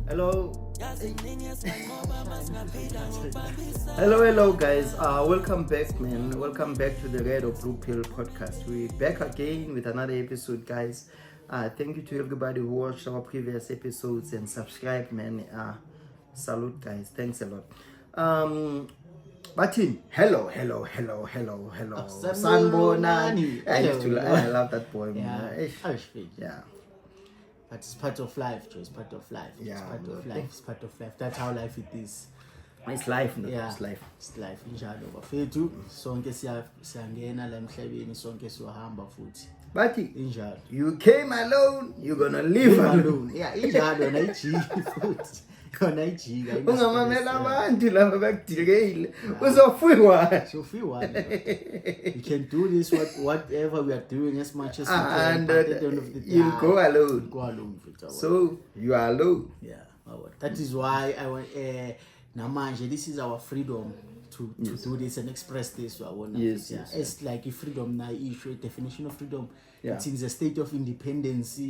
Hello. Hello, guys. Welcome back, man. Welcome back to the Red or Blue Pill podcast. We're back again with another episode, guys. Thank you to everybody who watched our previous episodes and subscribed, man. Salute, guys. Thanks a lot. Martin, hello. Sanbonani. I love that poem. Yeah. But it's part of life, Joe. It's part of life. It's part of life. That's how life it is. It's life, no? Yeah. It's life. It's life. Injalo bafethu sonke siyangena la emhlabeni sonke siyohamba futhi. But Injalo. you came alone, you're gonna live alone. Yeah, injalo na ijiki futhi. Yona ijika. Ungamamela abantu laba bakudilekile. Uzofiwa. You can do this whatever we are doing as much as we can. And but at the end of the day, you'll go alone. Go alone futhi. So you are alone. Yeah. That is why I want namanje this is our freedom to do this and express this. Yes. It's like a freedom na issue, definition of freedom. Yeah. It is a state of independence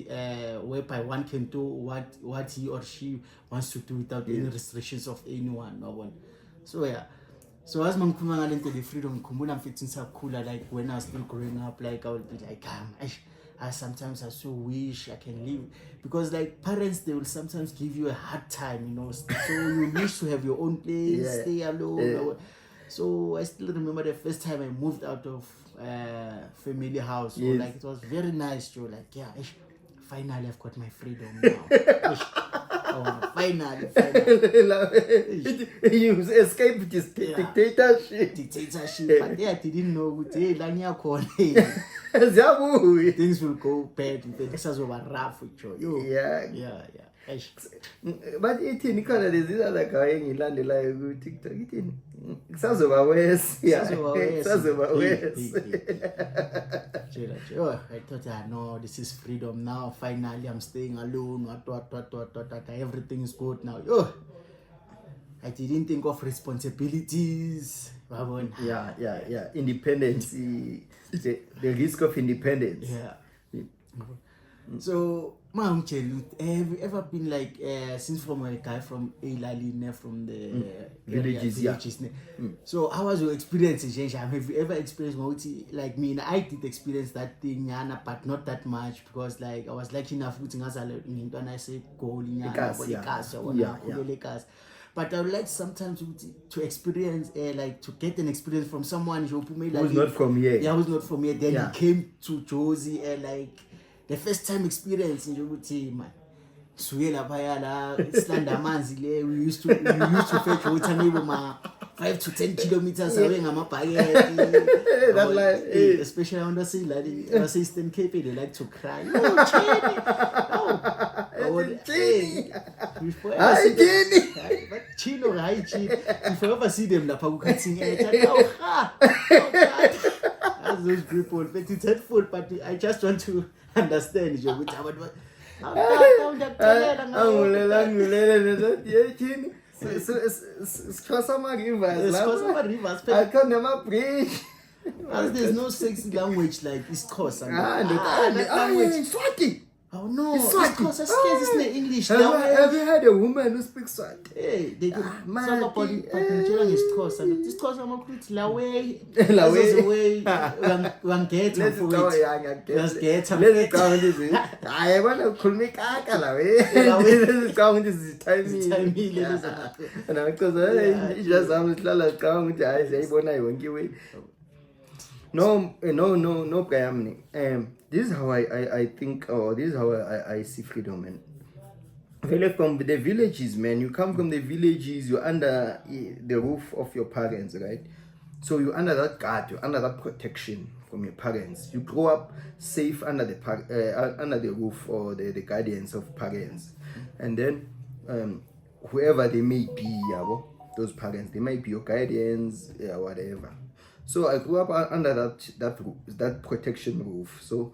whereby one can do what he or she wants to do without any restrictions of anyone. So so as mangikhuluma ngalento the freedom ngikhumbula mfethu ngisakhula, like when I was still growing up, like I would be like I sometimes I so wish I can live, because like parents, they will sometimes give you a hard time, so you wish to have your own place, stay alone. So I still remember the first time I moved out of family house. So like it was very nice, Joe. Like finally I've got my freedom now. Finally. You escaped this dictatorship. But I didn't know things will go bad. This is over rough with you. Yeah. But ithini khona lezi other guy engilandelayo ku TikTok ithini kusazoba worse. Kusazoba worse. I thought no, this is freedom now. Finally I'm staying alone. What. Everything is good now. I didn't think of responsibilities. Yeah. Independence. The risk of independence. Yeah. So, Mom, have you ever been like, since from a guy from Elaline, from the villages? So, how was your experience in Shensha? Have you ever experienced like me? I did experience that thing, but not that much, because like I was lucky enough when I say goal, but I would like sometimes to experience, like to get an experience from someone who's not from here. Yeah, who's not from here. Then he came to Josie, like the first time experience in Jobuti, man. Suela Payala, Slanda Manzile, we used to fetch water maybe 5 to 10 kilometers away. I'm up especially on the sea, like the assistant KP, they like to cry. If you ever see them, those people, but it's hurtful, but I just want to understand you. There's no sexy language like it's Xhosa. Swati. Oh no, it's Xhosa. It's not English. Have you had a woman who speaks Swati? Hey, they do. But in German it's Xhosa. This Xhosa makuthi lawe. Wangeta for it. Just get him. Let's count this. I want to call me kaka lawe. Let's count this time. And I because just I'm slala count. I say bona yonke way. No, this is how I think, or this is how I see freedom, man. Really from the villages, man. You come from the villages, you're under the roof of your parents, right? So you're under that guard, you're under that protection from your parents. You grow up safe under the roof or the guidance of parents. And then whoever they may be, those parents, they might be your guardians, whatever. So I grew up under that protection roof. So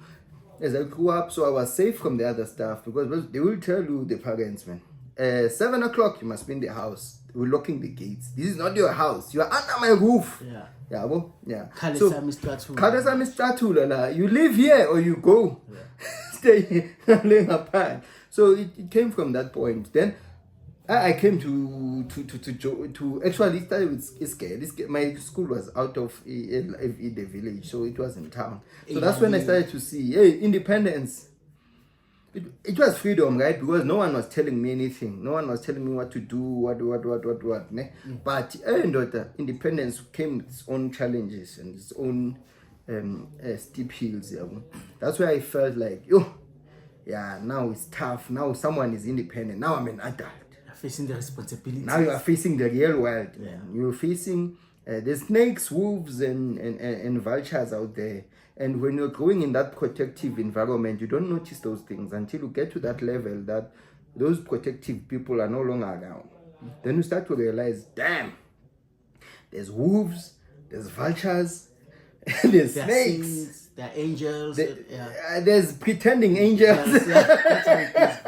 as I grew up, so I was safe from the other stuff, because they will tell you, the parents, man, 7 o'clock you must be in the house. We're locking the gates. This is not your house. You are under my roof. Yeah. So, you live here or you go. stay laying apart. So it came from that point. Then I came to actually started with Iske. My school was out of the village, so it was in town. So that's when I started to see, hey, independence. It was freedom, right? Because no one was telling me anything. No one was telling me what to do, what. Ne? But independence came with its own challenges and its own steep hills. Yeah. That's where I felt like, yeah, now it's tough. Now someone is independent. Now I'm an adult. Facing the responsibility. Now you are facing the real world. Yeah. You're facing the snakes, wolves, and vultures out there. And when you're growing in that protective environment, you don't notice those things until you get to that level that those protective people are no longer around. Then you start to realize, damn, there's wolves, there's vultures, there's snakes. There are angels. There's pretending angels. That's how it is.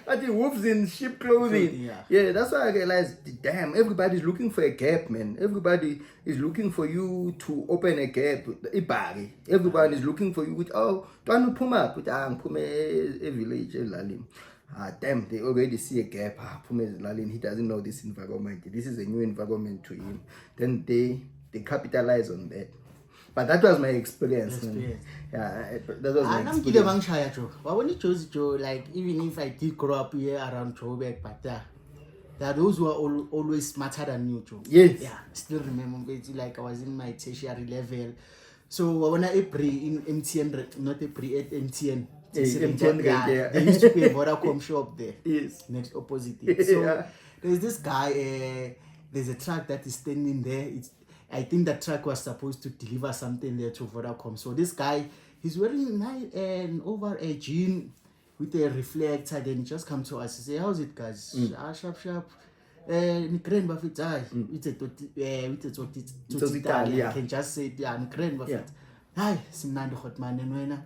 I think wolves in sheep clothing. Yeah, that's why I realized, damn, everybody's looking for a gap, man. Everybody is looking for you to open a gap. Everybody is looking for you with, don't pull up with a village, Lalim. Damn, they already see a gap. He doesn't know this environment. This is a new environment to him. Then they capitalize on that. But that was my experience. Yeah, that was my experience. Like, even if I did grow up here around Joburg, but there are those who are always smarter than you, Joe. Yes. Yeah, still remember, like I was in my tertiary level. So when I in MTN, not at MTN. They used to be a Vodacom shop there. Yes. Next opposite. So there's this guy, there's a truck that is standing there. I think that truck was supposed to deliver something there to Vodacom. So this guy, he's wearing an over a jean with a reflector. Then he just come to us. He say, "How's it, guys? Sharp. Nikreni bafita. It's Italy. I can just say, yeah, Nikreni bafita. Hi, simnandi hot man wena.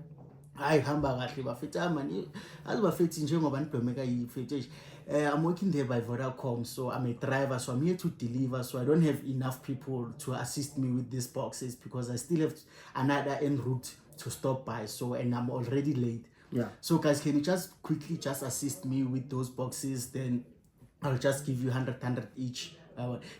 Hi, hamba kahle bafita man. Azibafethi njengoba nidwemeka yifethi. I'm working there by Vodacom, so I'm a driver, so I'm here to deliver, so I don't have enough people to assist me with these boxes because I still have another en route to stop by, so, and I'm already late. Yeah. So guys, can you just quickly just assist me with those boxes? Then I'll just give you 100 each.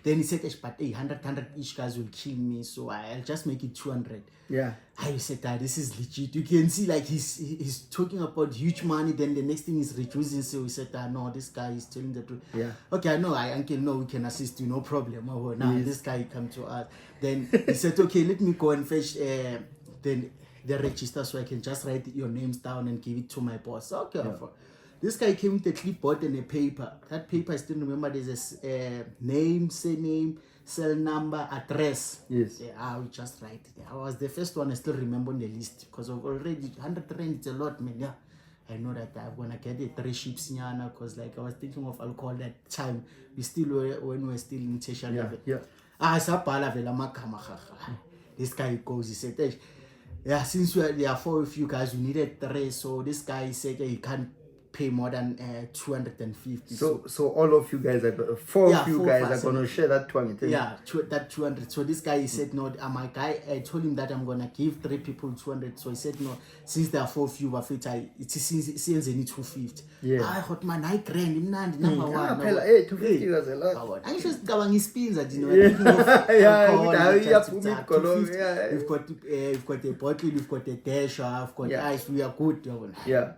Then he said, but 100 each, guys, will kill me, so I'll just make it 200. Yeah. I said that this is legit. You can see like he's talking about huge money. Then the next thing is reducing. So he said that no, this guy is telling the truth. Yeah. Okay, I know. Uncle, no, we can assist you, no problem. Now this guy come to us. Then he said, okay, let me go and fetch then the register so I can just write your names down and give it to my boss. Okay. Yeah. This guy came with a clipboard and a paper. That paper, I still remember, there's a name, surname, cell number, address. Yes. Yeah, I will just write it. I was the first one I still remember on the list because of already 100 rand, it's a lot, man. Yeah. I know that I'm gonna get it 3 ships nyana because like I was thinking of alcohol that time. We still were when we were still in tertiary level. Yeah. This guy goes, he said, hey, yeah, since there are 4 of you guys, we needed 3. So this guy said he can't pay more than 250. So all of you guys are 4 of you guys are gonna share that 20. Yeah, that 200. So this guy, he said no. My guy, I told him that I'm gonna give 3 people 200. So he said no. Since there are 4 of you, it since they need 250. Yeah. I thought man, I grand number one. Hey, 250 was a lot. I just going his spins. You know. We've got a bottle, we've got a dash, I've got ice. We are good. Yeah.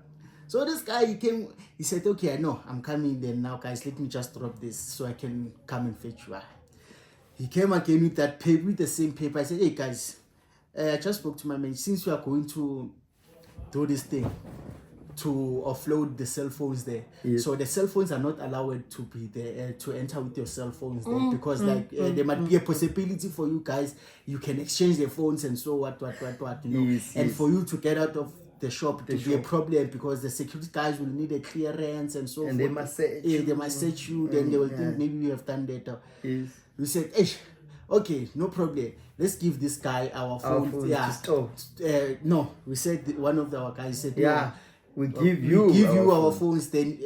So this guy, he came, he said, okay, I know, I'm coming then now, guys, let me just drop this so I can come and fetch you. He came again with that paper, with the same paper. I said, hey, guys, I just spoke to my man, since you are going to do this thing, to offload the cell phones there. Yes. So the cell phones are not allowed to be there, to enter with your cell phones there, because there might be a possibility for you guys, you can exchange the phones and so what, you know, yes, and for you to get out of the shop to be a problem because the security guys will need a clearance and so and forth. they must search you. They must search you, then they will think maybe we have done that. Yes. We said, hey, okay, no problem. Let's give this guy our phone. Yeah. No, we said one of our guys said, yeah, no, we give you our phones. Then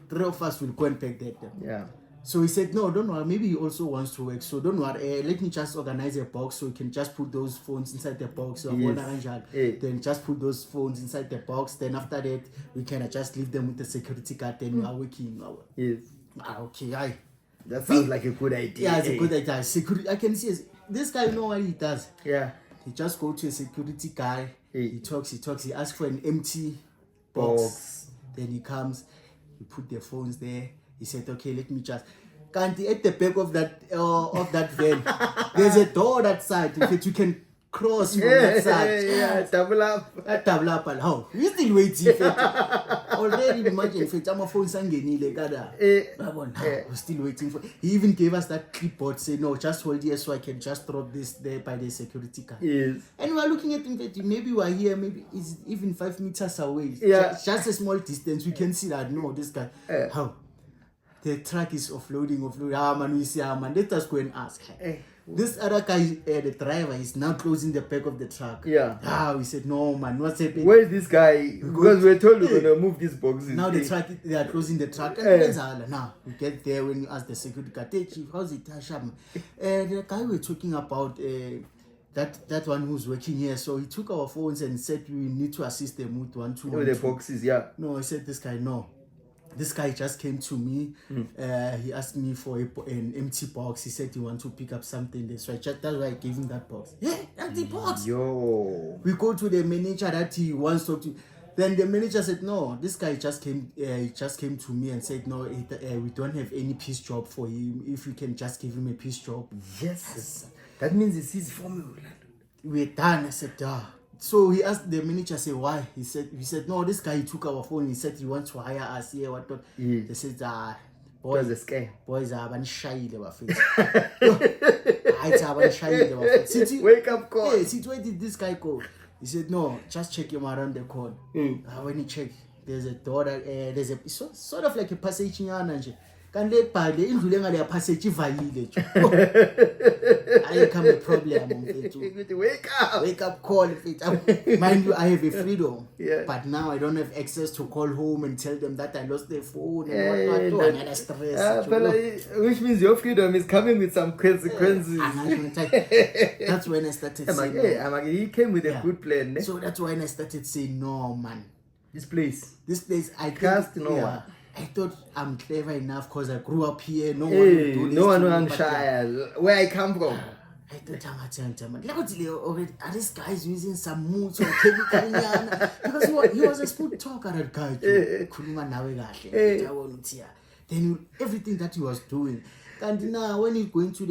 3 of us will go and pack that. Yeah. So he said, no, don't worry. Maybe he also wants to work. So don't worry. Let me just organize a box so you can just put those phones inside the box. So then just put those phones inside the box. Then after that, we can just leave them with the security card. Then we are working. Yes. Okay, that sounds like a good idea. Yeah, it's a good idea. Security. I can see this guy. You know what he does? Yeah. He just go to a security guy. He talks. He asks for an empty box. Then he comes. He put the phones there. He said, okay, let me just... At the back of that van, there's a door that side. In fact, you can cross from that side. Yeah, double up. Double up. And how? We're still waiting. Already, imagine, in fact, I'm phone we're still waiting for... He even gave us that clipboard, say, no, just hold here so I can just drop this there by the security card. Yes. And we're looking at it, maybe we're here, maybe it's even 5 meters away. Yeah. Just a small distance. We can see that, no, this guy... How? The truck is offloading. Man, we see, man, let us go and ask. This other guy, the driver, is now closing the back of the truck. Yeah. We said, no, man, what's happening? Where is this guy? Because we're told we're going to move these boxes. Now they are closing the truck. And now, we get there when you ask the security guard, hey, chief, how's it? The guy we're talking about, that one who's working here, so he took our phones and said we need to assist them with 1, 2, 1, with the boxes, yeah. No, I said, this guy, no. This guy just came to me. He asked me for an empty box. He said he wants to pick up something there. So that's why I gave him that box. Yeah, empty box. Yo. We go to the manager that he wants to talk to. Then the manager said, no, this guy just came. He just came to me and said, no, we don't have any piece job for him. If you can just give him a piece job. Yes. That means it's his formula. We're done. I said, So he asked the manager, say, why? He said, no, this guy, he took our phone. He said he wants to hire us here. What? They said, boys, the scam. Boys are shy. They were fit. Wake up call. Hey, where did this guy go? He said, no, just check him around the corner. When he checked, there's a door that there's a sort of like a passage in can let by the indulenge passage valile. I come a problem. Wake up call. Mind you, I have a freedom. Yeah. But now I don't have access to call home and tell them that I lost their phone and whatnot. Another stress. Which means your freedom is coming with some consequences. That's when I started saying, he came with a good plan. So that's when I started saying, no, man. This place, I trust no one. I thought I'm clever enough because I grew up here. No one will do this. No one will shy. Where I come from. I thought are these guys using some moods or chemical? Because he was a smooth talker, that guy. Then everything that he was doing. And now when he goes to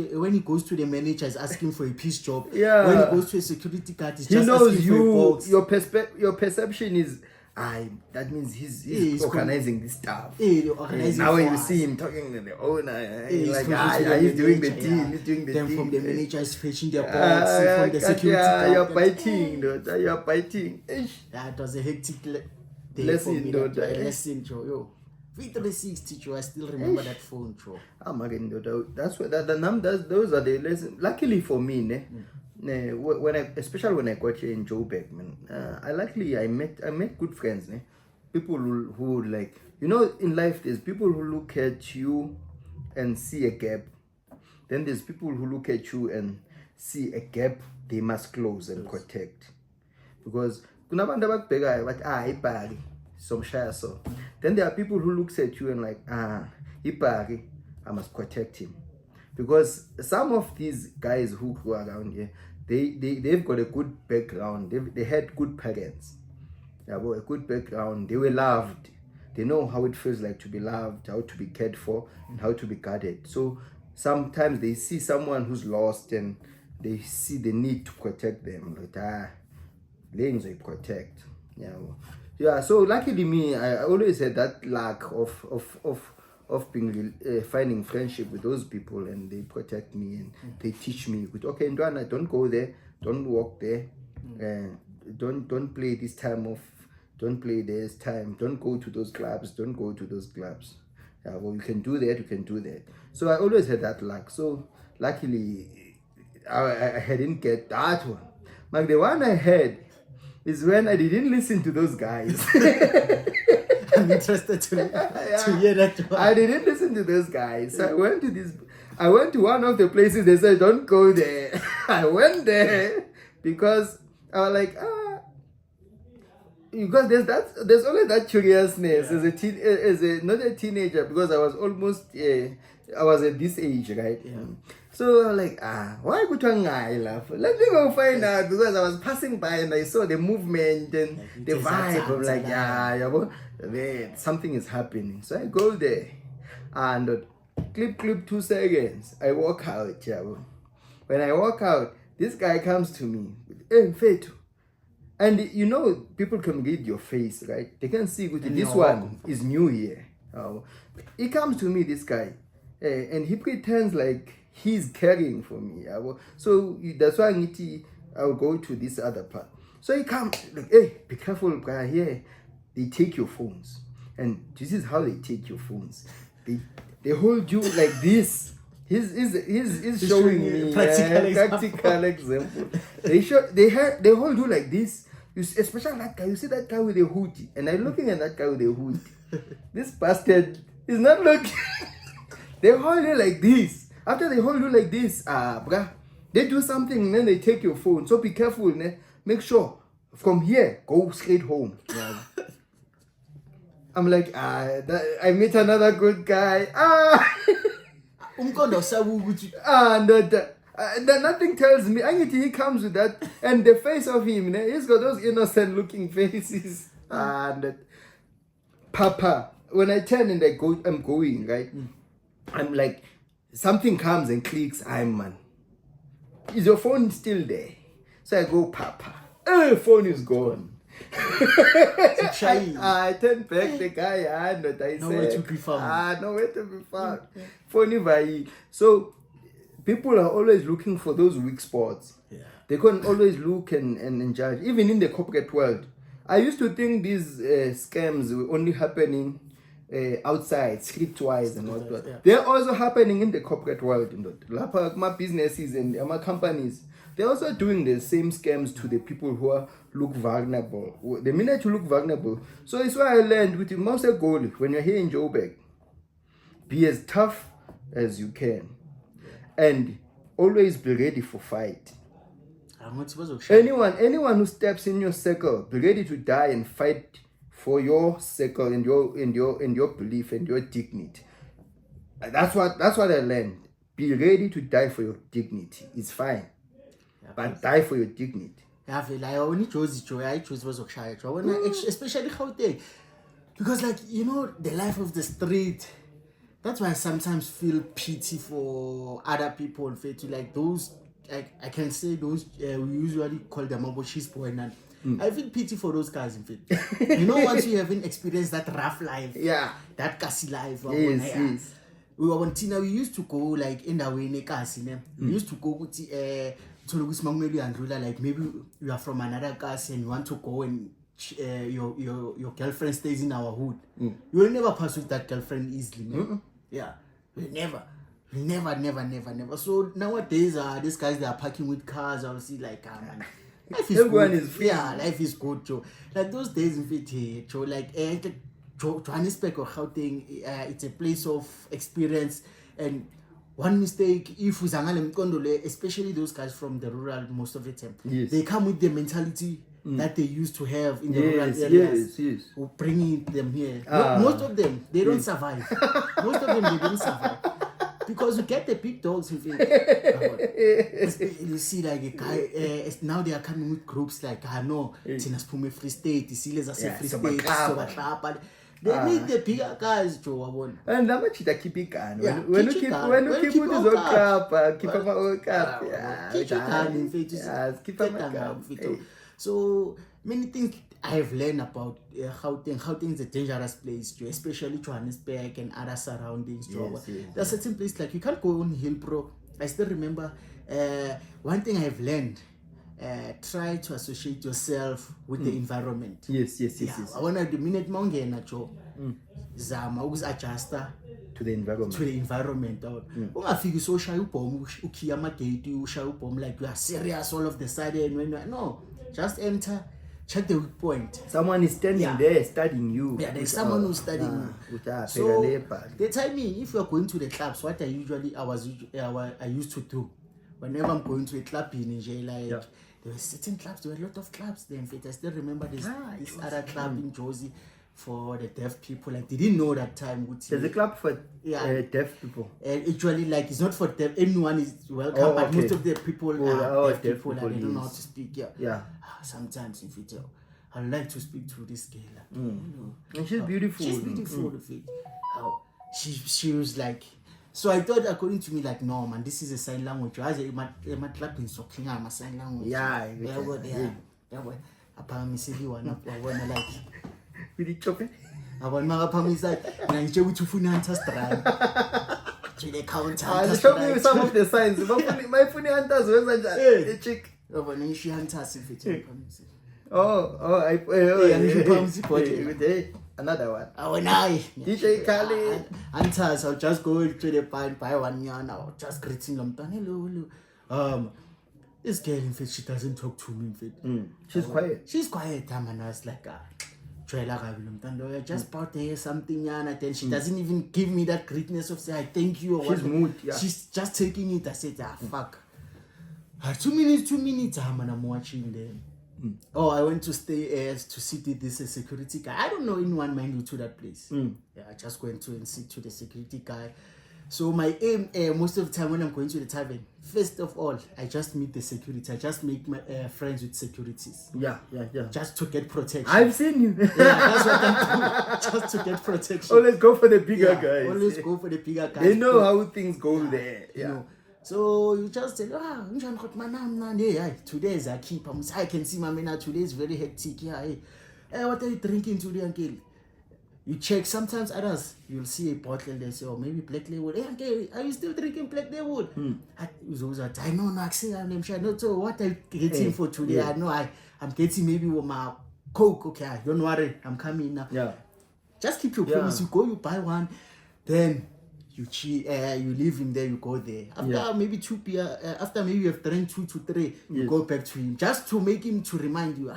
the manager, is asking for a piece job. Yeah. When he goes to a security guard, he's he just knows asking for a box. Your perception is that means he's organizing this stuff. Now when you see him talking to the owner, he's doing the deal. He's doing the deal. Then from the manager is fetching the box. From the security guard. You're biting. That was a hectic day lesson, for me. Lesson, Joe. V360, Joe. I still remember that phone, Joe. That's what those are the lessons. Luckily for me, especially when I got here in Joburg, man, I met good friends, people who like, in life there's people who look at you and see a gap. Then there's people who look at you and see a gap they must close and protect. Because kunabantu abakubhekayo bathi ibhaki somshaya so. Then there are people who looks at you and like ibhaki, I must protect him. Because some of these guys who grew around here, they've got a good background. They had good parents. They have a good background. They were loved. They know how it feels like to be loved, how to be cared for, and how to be guarded. So sometimes they see someone who's lost and they see the need to protect them. Like, lanes they protect. Yeah. So luckily me, I always had that lack of being finding friendship with those people, and they protect me and they teach me. Okay, Ndwana, don't go there, don't walk there, don't play this time off, don't play this time, don't go to those clubs, don't go to those clubs. Well, you can do that. So I always had that luck. So luckily, I didn't get that one. The one I had is when I didn't listen to those guys. I'm interested to hear that one. I didn't listen to those guys. So I went to one of the places they said don't go there. I went there because I was like, because there's always that curiousness as not a teenager, because I was almost I was at this age, right? Yeah. So I'm like, why go to laugh? Let me go find out, because I was passing by and I saw the movement and the vibe. I'm like, yeah, something is happening. So I go there and clip 2 seconds. I walk out. Yeah. When I walk out, this guy comes to me. Hey, Fetu. And you know, people can read your face, right? They can see this one is new here. He comes to me, this guy, and he pretends like he's caring for me. So that's why I'll go to this other part. So he comes like, hey, be careful, guy. Here, they take your phones, and this is how they take your phones. They hold you like this. He's showing me practical example. They hold you like this. Especially that guy. You see that guy with the hoodie, and I'm looking at that guy with the hoodie. This bastard is not looking. They hold you like this. After they hold you like this, bruh, they do something and then they take your phone. So be careful, ne? Make sure from here go straight home. Yeah. I'm like, I met another good guy. Nothing tells me. He comes with that, and the face of him, he's got those innocent looking faces. And Papa, when I turn and I'm going, right? I'm like, something comes and clicks. Man, is your phone still there? So I go, Papa. Phone is gone. I turn back the guy and I nowhere to be found. Nowhere to be found. Phone. So people are always looking for those weak spots. Yeah. They can always look and judge. Even in the corporate world, I used to think these scams were only happening outside, streetwise and all that. Yeah. They're also happening in the corporate world. My businesses and my companies, they're also doing the same scams to the people who look vulnerable. The minute you look vulnerable. So it's why I learned with the most goal, when you're here in Joburg, be as tough as you can. And always be ready for fight. Anyone who steps in your circle, be ready to die and fight for your circle and your belief and your dignity. That's what I learned. Be ready to die for your dignity. It's fine. But die for your dignity. Especially Gauteng. Because the life of the street, that's why I sometimes feel pity for other people, like those, I can say those, we usually call them Aboshis boy. I feel pity for those guys, in fact. Once you haven't experienced that rough life, that kasi life, yes. We used to go like in the way we used to go like maybe you are from another caste and you want to go and your girlfriend stays in our hood. You will never pursue that girlfriend easily, man. Yeah, never. So nowadays, these guys, they are parking with cars. I'll see like, man, life is everyone good. Is free. Yeah, life is good, Joe. Like those days in fit, Joe. Like Johannesburg or Gauteng, it's a place of experience. And one mistake, if especially those guys from the rural, most of the time, they come with the mentality that they used to have in the rural areas. Yes. Bringing them here. Most of them, they don't survive. Most of them, they don't survive. Because you get the big dogs in you see like a guy, now they are coming with groups like, Tinas Pume Free State, Isiles Free State, they need the bigger guys, Joe. And how much they keep it can. When you keep with his own cup, keep him own cup. Keep him cup. So many things I have learned about Gauteng. Gauteng is a dangerous place, especially Johannesburg and other surroundings. There are certain places like you can't go on Hillbrook. I still remember one thing I have learned. Try to associate yourself with the environment. Yes. I want to the minute mongena Joe. Zama adjust to the environment. Ungafiki so shaya ubhom ukhiya amagate ushaya ubhom like you are serious all of the sudden when no, just enter, check the weak point. Someone is standing there studying you. Yeah, there's someone who's studying you. So they tell me if you're going to the clubs, what I used to do whenever I'm going to a club in Nigeria, like there were certain clubs, there were a lot of clubs there. In fact, I still remember this other club in Jozi for the deaf people. Like they didn't know that time. There's a club for deaf people. Actually, like it's not for deaf. Anyone is welcome, but most of the people are deaf people and they don't know how to speak. Yeah. Sometimes if it, I'd like to speak to this girl. And she's beautiful. She's beautiful. How she was like. So I thought, according to me, like, no, man, this is a sign language. I was clapping so king, I'm a sign language. Yeah. Apparently, see you one up. I wanna like. With the chopping. I want my apparently like, and I to phone hunters strand. To the counter. Show me some of the signs. My phone hunters was a chick. Oh, she hunters if it's. Another one. DJ Kali. Hunters, I'll just go to the pine, buy 1 yarn, I'll just greeting them. Hello. This girl, in fact, she doesn't talk to me, in fact. She's quiet. She's quiet, and I was like, just about to hear something, and then she doesn't even give me that greatness of say, I thank you. Or she's mood, She's just taking it. I said, fuck. 2 minutes, and I'm watching them. I went to stay to sit with this security guy. I don't know anyone mind you to that place. I just went to and sit to the security guy. So my aim, most of the time when I'm going to the tavern, first of all, I just meet the security. I just make my friends with securities. Yeah. Just to get protection. I've seen you. That's what I'm doing. Just to get protection. Always go for the bigger guys. Always go for the bigger guys. They know how things go there. Yeah. You know. So you just say, today is a keep. I can see my man today is very hectic. What are you drinking today, uncle? You check, sometimes others, you'll see a bottle, they say, maybe black label. Hey, uncle, are you still drinking black label? I know, I'm sure. No, so what I'm getting for today, I know I'm getting maybe with my Coke. Okay, don't worry, I'm coming now. Yeah. Just keep your promise. You go, you buy one, then you leave him there, you go there. After maybe 2 beer, after maybe you have drank 2 to 3, you go back to him. Just to make him to remind you,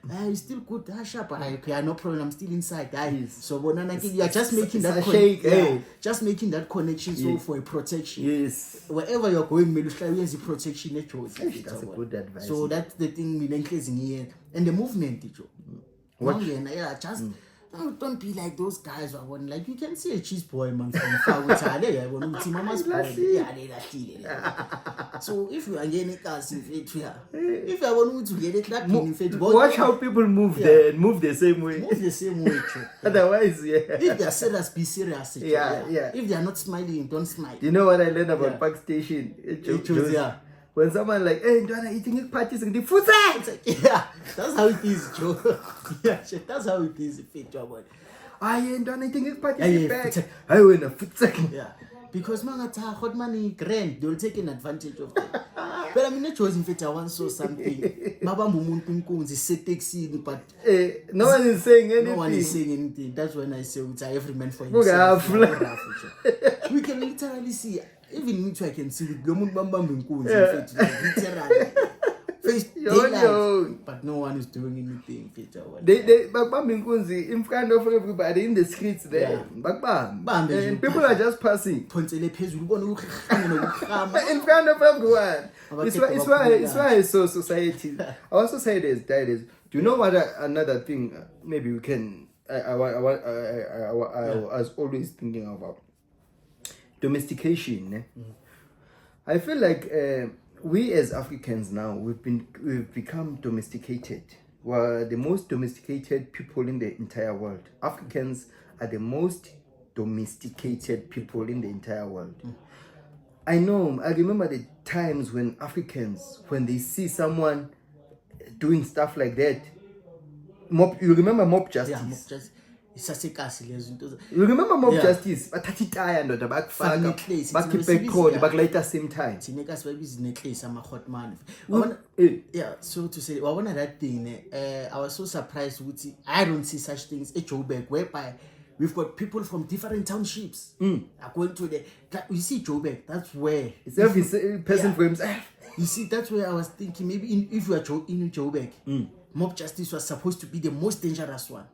you're still good, sharp. Okay, no problem, I'm still inside. So you're just making that connection. Just making that connection so for a protection. Yes. Wherever you're going, the protection. That's a good advice. So that's the thing we increasing here. And the movement, what? Just don't be like those guys. Like you can see a cheese boy man from far with mama's So if you are getting cars in fact, if I want to get it, in fact, watch how people move there and move the same way. Move the same way. Otherwise, if they are serious, be serious. If they are not smiling, don't smile. You know what I learned about Park Station? When someone like, hey, do I eating it parties in the food? Yeah, that's how it is, Joe. That's how it is, Joe. I ain't done anything in parties back. I win a foot second. Yeah. Because mangata hot money grand, they'll take an advantage of it. But I mean, it was in fact I once saw something. Baba Mumuntunku is taxi, but no one is saying anything. No one is saying anything. That's when I say it's every man for himself. We can literally see. Even me too, I can see with Lomund Bamba Minkunzi, literally. Face daylight, but no one is doing anything. They Minkunzi in front of everybody in the streets there. And people are just passing. In front of everyone. It's why I saw society. Our society is died. Do you know what another thing maybe we can I was always thinking about? Domestication. I feel like we as Africans now we've become domesticated. We're the most domesticated people in the entire world. Africans are the most domesticated people in the entire world. I remember the times when Africans, when they see someone doing stuff like that, you remember mob justice? Yeah, mob justice. You remember mob justice? Bathatitaya ndoda bakufaka bakhiphe iqholo bakulayita same time. Yeah, so to say, wabona that thing. I was so surprised with it. I don't see such things at Joburg, whereby we've got people from different townships are going to you see Joburg, that's where it's every person for himself. You see, that's where I was thinking maybe if you are in Joburg, mob justice was supposed to be the most dangerous one.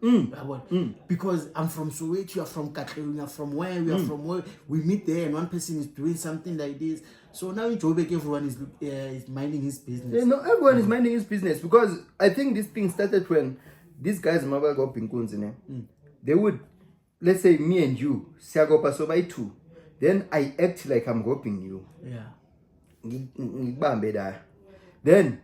Because I'm from Soweto, you're from Katlehong, you're from where, we are from where, we meet there and one person is doing something like this. So now in Joburg, everyone is minding his business. Yeah, no, everyone is minding his business, because I think this thing started when these guys go Pinkunzi, they would, let's say me and you, Siagopa so by two, then I act like I'm roping you. Then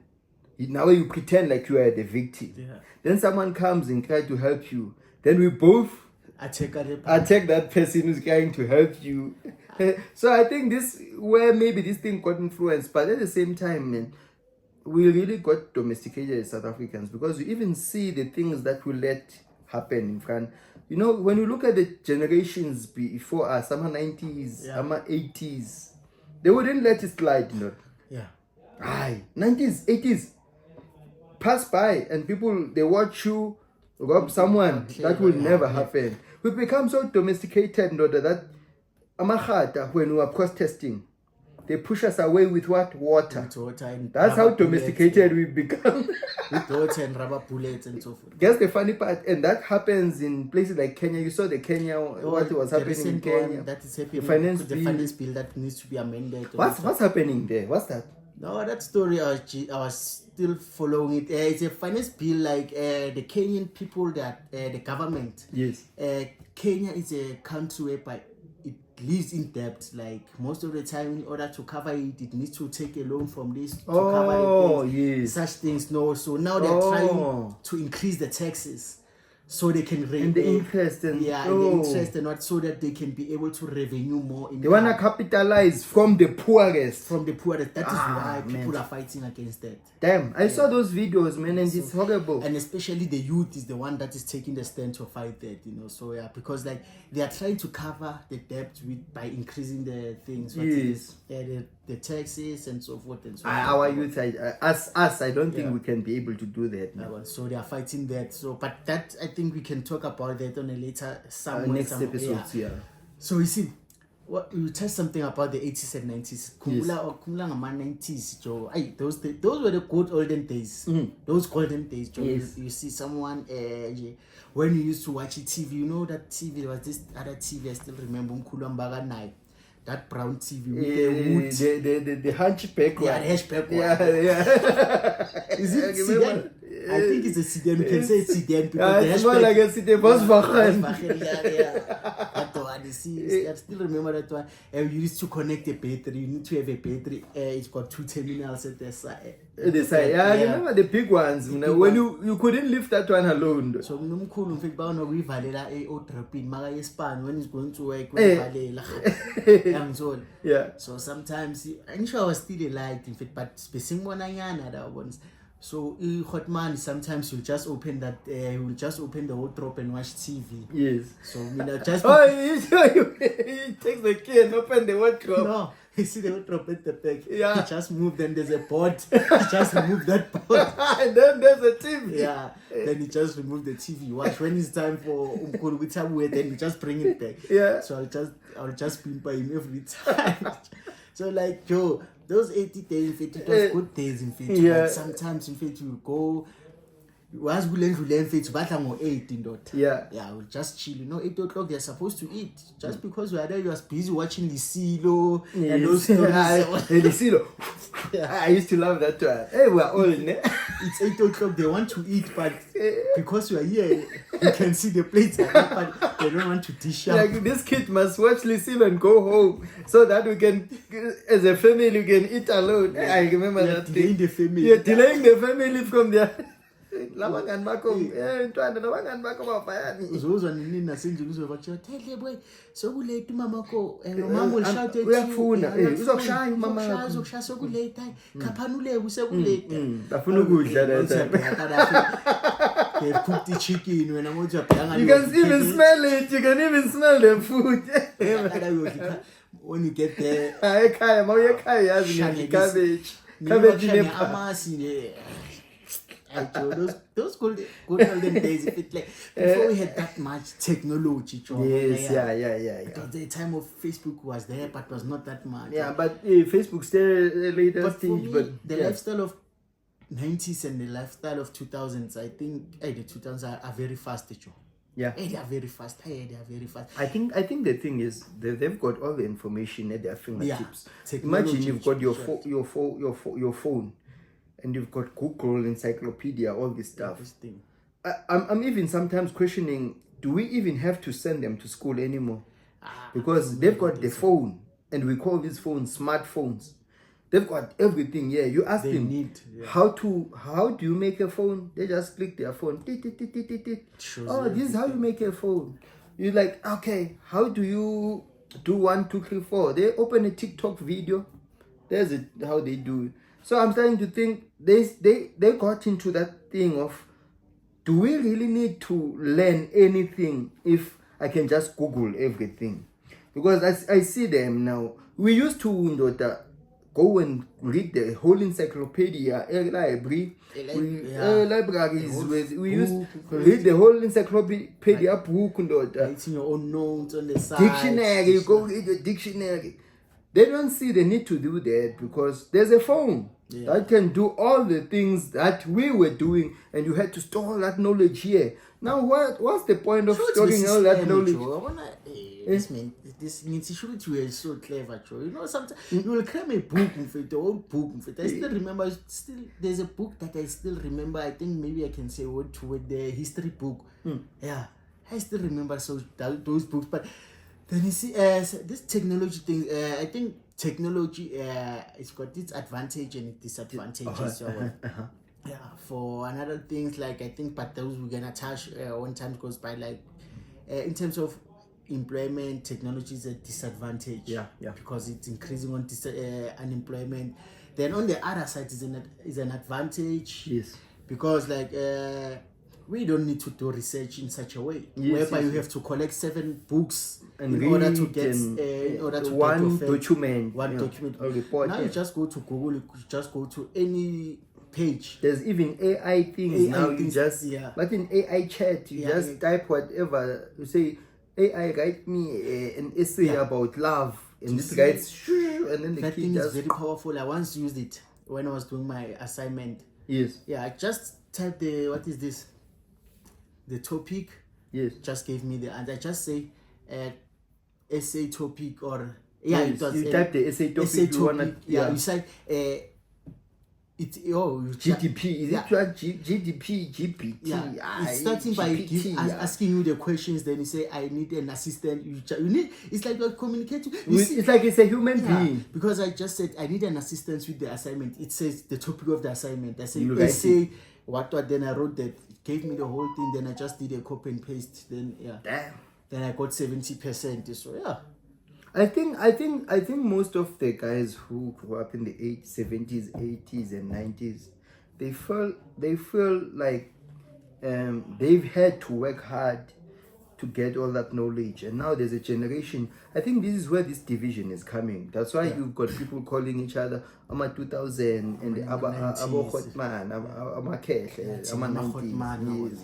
now you pretend like you are the victim. Then someone comes and tries to help you. Then we both attack that person who's trying to help you. So I think this where maybe this thing got influenced, but at the same time, man, we really got domesticated as South Africans, because you even see the things that we let happen in front. You know, when you look at the generations before us, some 90s, some 80s, they wouldn't let it slide, you know. Aye, 90s, 80s, pass by and people, they watch you rob someone. That will never happen. We become so domesticated, you know, that Amahata, when we are protesting, they push us away with what? Water. That's how domesticated we become. With water and rubber bullets and so forth. Guess the funny part, and that happens in places like Kenya. You saw the Kenya, what was happening in Kenya. That is happening. The finance bill that needs to be amended. What's happening there? What's that? No, that story I was still following it. It's a finance bill, like the Kenyan people, that the government. Yes. Kenya is a country whereby it lives in debt. Like most of the time, in order to cover it, it needs to take a loan from this to cover it. Yes. Such things. No, so now they're trying to increase the taxes, so they can and the interest and the interest and what, so that they can be able to revenue more. They want to capitalize from the poorest. That is why people are fighting against that. Damn, I saw those videos, man, and it's horrible. And especially the youth is the one that is taking the stand to fight that, you know. So yeah, because like they are trying to cover the debt by increasing the things. Yes. The taxes and so forth and so on. Our youth, I don't think we can be able to do that. No. So they are fighting that. So, but that, I think we can talk about that on a later next episode. Yeah. So you see, what you tell something about the 80s and 90s. Kumula 90s, Joe. Those were the good olden days. Those golden days, Joe. Yes. You see someone when you used to watch TV, you know that TV, there was this other TV, I still remember, Mkulumbaga Night. That brown TV with the wood. The hunchback one. Yeah, the hunchback one. Yeah. Is it sedan? I think it's a sedan. You can say it's sedan because it's more like a sedan. That one, you see, I still remember that one. You used to connect a battery. You need to have a battery. It's got 2 terminals at the side. I remember the big ones. When you couldn't lift that one alone. So when he's going to work, yeah. So sometimes I'm sure I was still alive in fact, but spacing one that ones. So hot man, sometimes you'll just open that you'll just open the wardrobe and watch TV. Yes. So just he takes the key and open the wardrobe. No. You see the wardrobe at the back. Yeah. He just moved, then there's a board. He just removed that board. And then there's a TV. Yeah. Then he just removed the TV. Watch when it's time for then you just bring it back. Yeah. So I'll just pimp him every time. So like Joe, those 80 days in fact, it was good days in fact. Yeah. Like sometimes in fact you go once we learn in fact but I'm 8 in dot. Yeah. Yeah, we'll just chill. You know, 8 o'clock they're supposed to eat. Just because we are there, you are busy watching the Silo and those stories. The Silo. I used to love that one. Hey, we're old, ne? It's 8 o'clock, they want to eat, but because we are here, you can see the plates are up, but they don't want to dish up. Like this kid must watch Lucille and go home so that we can, as a family, we can eat alone. I remember that delaying the family. Yeah, delaying the family from there. Labangani bakho ntwana labangani bakho bafayani uzozwa nini nasendlini uzobatsho tele boy sokulate umama ko mama will shout at you uyafuna uzokushaya umama wakho uzokushaya sokulate khaphanule usekulate bafuna ukudla they cook the chicken when I'm going to you can even smell it, you can even smell the food. When you get there ekhaya mawuye ekhaya yazi cabbage amasi those good olden days, if it like before we had that much technology. Yes, yeah. The time of Facebook was there, but was not that much. Yeah, but Facebook still later but stage. For me, the lifestyle of 90s and the lifestyle of 2000s, I think the 2000s are very fast, Joe. Yeah. They are very fast. They are very fast. I think the thing is they've got all the information at their fingertips. Technology, Imagine you've got your right. your phone, and you've got Google, encyclopedia, all this stuff. This thing. I'm even sometimes questioning: do we even have to send them to school anymore? Because they've got the phone, and we call these phones smartphones. They've got everything. Yeah, you ask them how do you make a phone? They just click their phone. Oh, this is how you make a phone. You're like, okay, how do you do 1, 2, 3, 4? They open a TikTok video. There's how they do it. So I'm starting to think they got into that thing of, do we really need to learn anything if I can just Google everything? Because I see them now. We used to go and read the whole encyclopedia, libraries. We used to read the whole encyclopedia book. Writing your own notes on the side. Dictionary, you go read the dictionary. They don't see the need to do that because there's a phone that can do all the things that we were doing, and you had to store all that knowledge here. Now, what's the point of storing all that knowledge? This means you were so clever, Joe. You know, sometimes you will cram a book the old book. I still remember. There's a book that I still remember. I think maybe I can say word to word, the history book. Yeah, I still remember those books. But then you see, this technology thing. I think technology it's got its advantage and its disadvantages. Yeah, for another things like I think, but those we're gonna touch when time goes by. Like in terms of employment, technology is a disadvantage. Yeah. Because it's increasing on unemployment. Then on the other side is an advantage. Yes. Because like we don't need to do research in such a way whereby you have to collect 7 books in order to get one document. A report. Now you just go to Google. You just go to any page. There's even AI things now. But in AI chat, you just type whatever. You say, AI write me an essay about love, and this writes, and then the kid thing is very powerful. I once used it when I was doing my assignment. Yes. Yeah, I just typed what is this? The topic. Yes. Just gave me the answer. I just say essay topic or you type the essay topic. You say GDP. Is it GDP, GPT? Yeah, it's starting by asking you the questions. Then you say, "I need an assistant." You need. It's like you're communicating. It's like it's a human being. Because I just said I need an assistant with the assignment. It says the topic of the assignment. I say essay. What? Then I wrote that. It gave me the whole thing. Then I just did a copy and paste. Then Damn. Then I got 70%. So yeah. I think most of the guys who grew up in the 70s, 80s, and 90s, they feel like they've had to work hard to get all that knowledge, and now there's a generation. I think this is where this division is coming. That's why you've got people calling each other "Ama 2000" and the "Abo Hotman," "Ama Kehle," "Ama 90s."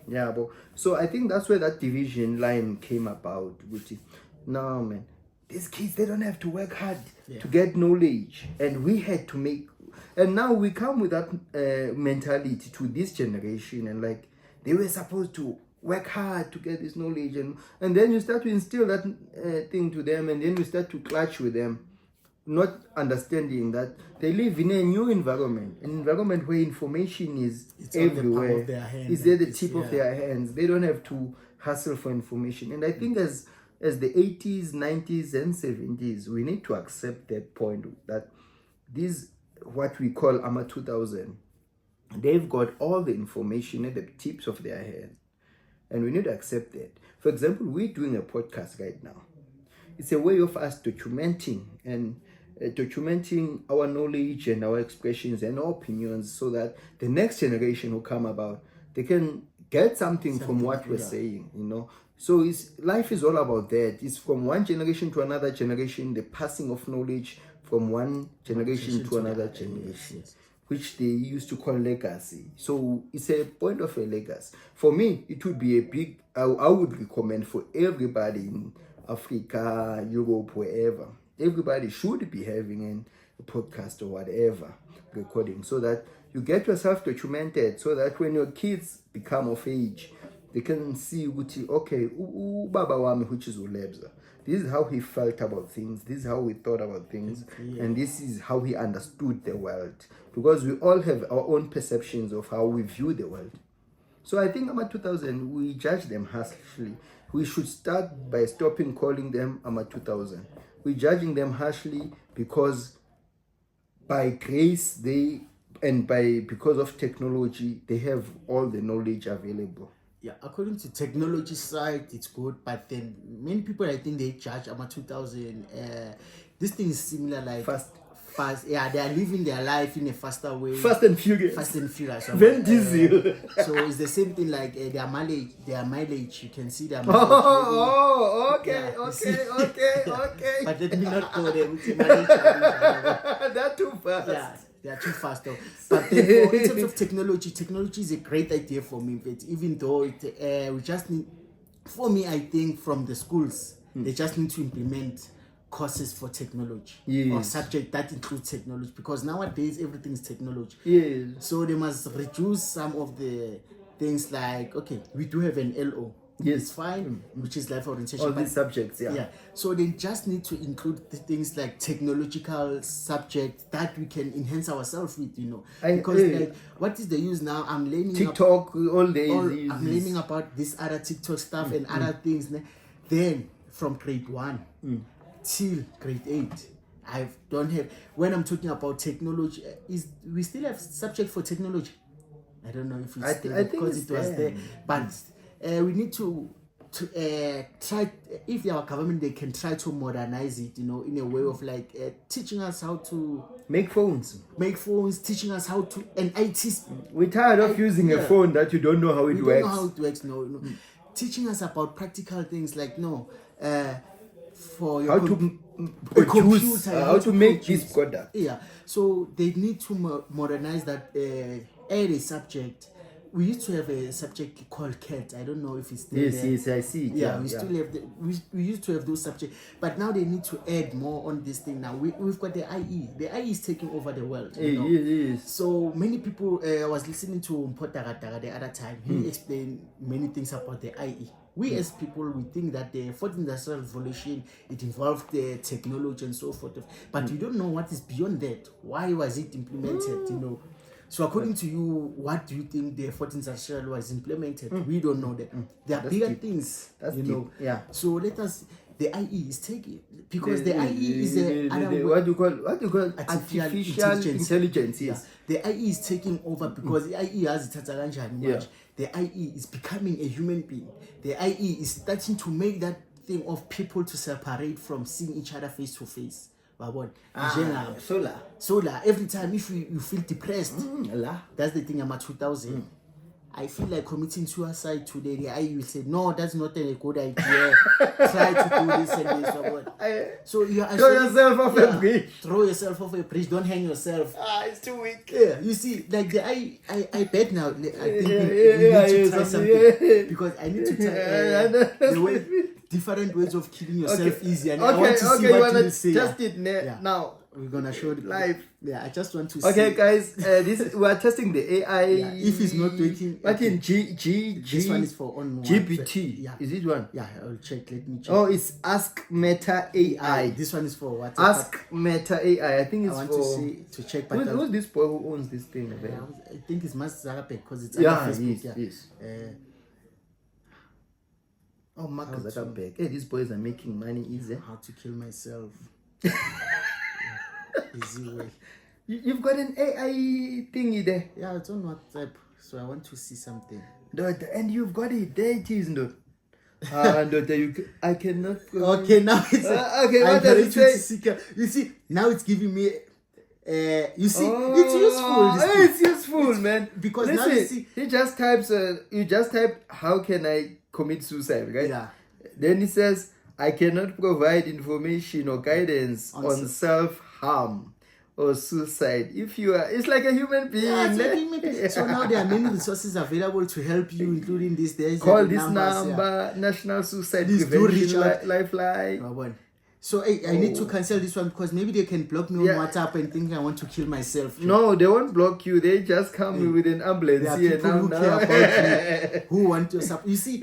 Yeah, but so I think that's where that division line came about. Which is, no man. These kids, they don't have to work hard to get knowledge, and we had to make. And now we come with that mentality to this generation, and like they were supposed to work hard to get this knowledge, and then you start to instill that thing to them, and then you start to clash with them, not understanding that they live in a new environment, an environment where information is everywhere. It's at the tip of their hands. They don't have to hustle for information, and I think as the 80s, 90s, and 70s, we need to accept that point that these, what we call AMA 2000, they've got all the information at the tips of their hands. And we need to accept that. For example, we're doing a podcast right now. It's a way of us documenting our knowledge and our expressions and our opinions so that the next generation who come about, they can get something from what we're saying, you know. So life is all about that. It's from one generation to another generation, the passing of knowledge from one generation to another generation, which they used to call legacy. So it's a point of a legacy. For me, it would be I would recommend for everybody in Africa, Europe, wherever, everybody should be having a podcast or whatever recording, so that You get yourself documented so that when your kids become of age, they can see, okay, Baba Wami, which is Ulebza. This is how he felt about things. This is how he thought about things. And this is how he understood the world. Because we all have our own perceptions of how we view the world. So I think about 2000, we judge them harshly. We should start by stopping calling them Ama 2000. We're judging them harshly because by grace because of technology, they have all the knowledge available. Yeah, according to technology side, it's good, but then many people, I think they judge Ama 2000. This thing is similar, like fast. Yeah, they are living their life in a faster way. Fast and furious. Vin Diesel. So it's the same thing, like their mileage. You can see their mileage. Okay. But let me not call them. That's too fast. Yeah. They are too fast though. But therefore, in terms of technology is a great idea for me. But even though we just need, for me, I think from the schools, they just need to implement courses for technology or subject that includes technology, because nowadays everything is technology. Yes. So they must reduce some of the things, like, okay, we do have an LO. Yes. It's fine, which is life orientation. All these subjects, yeah. So they just need to include the things like technological subjects that we can enhance ourselves with, like, what is the use now? I'm learning TikTok all day. I'm learning about this other TikTok stuff and other things. Then from grade 1 till grade 8, I don't have. When I'm talking about technology, we still have subject for technology. I don't know if it's still, I think because it was there, but. We need to try, if our government, they can try to modernize it, in a way of like teaching us how to make phones, teaching us how to, and IT. We're tired of using a phone that you don't know how it works. Don't know how it works. No. Teaching us about practical things, like for your produce, how to make this product. Yeah. So they need to modernize that add a subject. We used to have a subject called CAT. I don't know if it's still there. Yes, I see it. Yeah, still have we used to have those subjects, but now they need to add more on this thing. Now we've got the IE. The IE is taking over the world. Yes. So many people. I was listening to Mpotagataga the other time. He explained many things about the IE. We as people, we think that the fourth industrial revolution, it involved the technology and so forth, but we don't know what is beyond that. Why was it implemented? So according to you, what do you think the 14th industrial was implemented? We don't know that. There are bigger things, Yeah. So let us. The IE is taking, because the IE is what do you call artificial intelligence. Yes. The IE is taking over because the IE has much. The IE is becoming a human being. The IE is starting to make that thing of people to separate from seeing each other face to face. Solar. Every time if you feel depressed, that's the thing. I'm at 2000. I feel like committing suicide today. The IE will say, no, that's not a good idea. Try to do this and this. So you throw yourself off a bridge. Throw yourself off a bridge. Don't hang yourself. It's too weak. Yeah, you see, like the I bet now. I think we need to try something, because I need to try the way. Different ways of killing yourself easier. And I want to see what you say. Test it now. We're gonna show it live. Yeah, I just want to see. Okay, guys, we are testing the AI. If it's not working, what in this one is for on GPT. Yeah. Is it one? Yeah, I'll check. Let me check. Oh, it's Ask Meta AI. This one is for what? Ask Meta AI. I think it's I want to check. But who's this boy who owns this thing? I think it's Mas Zuckerberg, because it's Facebook. Yes. Mark Zuckerberg. Hey, these boys are making money easy. How to kill myself. Easy way. You've got an AI thingy there. Yeah, it's on WhatsApp. So I want to see something. And you've got it. There it is, no. I cannot. Okay, now it's okay. What does it say? You see, now it's giving me. You see, it's useful. It's useful, man. Because listen, now you see, he just types. You just type, "How can I commit suicide?" Right? Yeah. Then he says, "I cannot provide information or guidance on self-harm or suicide." If you are, it's like a human being. Yeah, so now there are many resources available to help you, including this. There's call this number, National Suicide Prevention Lifeline. So I need to cancel this one because maybe they can block me on WhatsApp and think I want to kill myself. No, they won't block you. They just come with an ambulance. There are here people now, who now. care about you, who want your support. You see,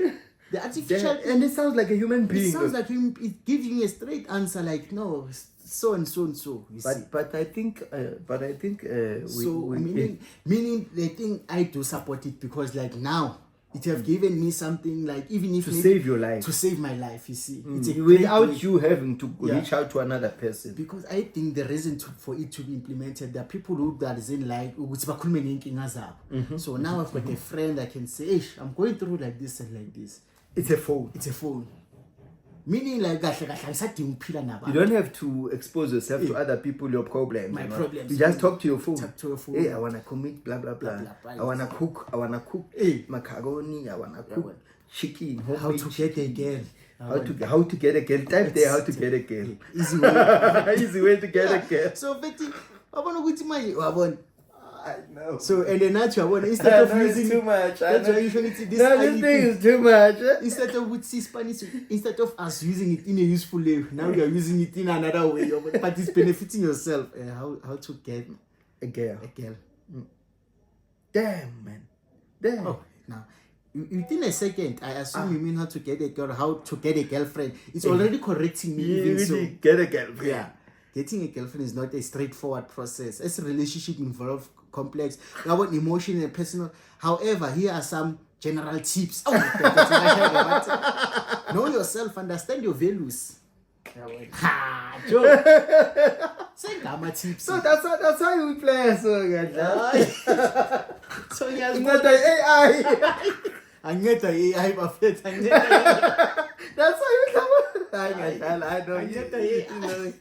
the artificial... And it sounds like a human being. It sounds like him. It gives you a straight answer like, no, so and so and so. You see. But I think meaning they think I do support it because like now it have given me something like even if to save your life, to save my life. You see, it's a without you having to reach out to another person. Because I think the reason for it to be implemented, there are people who doesn't like. So now I've got a friend I can say, I'm going through like this and like this. It's a phone. It's a phone. Meaning like you don't have to expose yourself to other people, your problems. My problems. You just talk to your phone. Talk to your phone. Hey, I wanna commit blah blah blah. I wanna cook macaroni. I wanna cook chicken. How to get a girl. How to get a girl. Type there how to get a girl. Easy way. Easy way to get a girl. So Betty, I wanna go to my I know. So and then now instead of using too much. That's why you should this thing is too much. Instead of with Spanish, instead of us using it in a useful way, now we are using it in another way. But it's benefiting yourself. How to get a girl. Damn, man. Damn. Oh, now within a second, I assume you mean how to get a girl, how to get a girlfriend. It's already correcting me. You even so. get a girlfriend. Yeah. Getting a girlfriend is not a straightforward process. As a relationship involves complex, about emotion and personal. However, here are some general tips. Oh, know yourself, understand your values. Joe. Say gamma tips. So that's how you play. So yes, not the AI. I get the AI buffet. That's how you come. I know. Get the AI.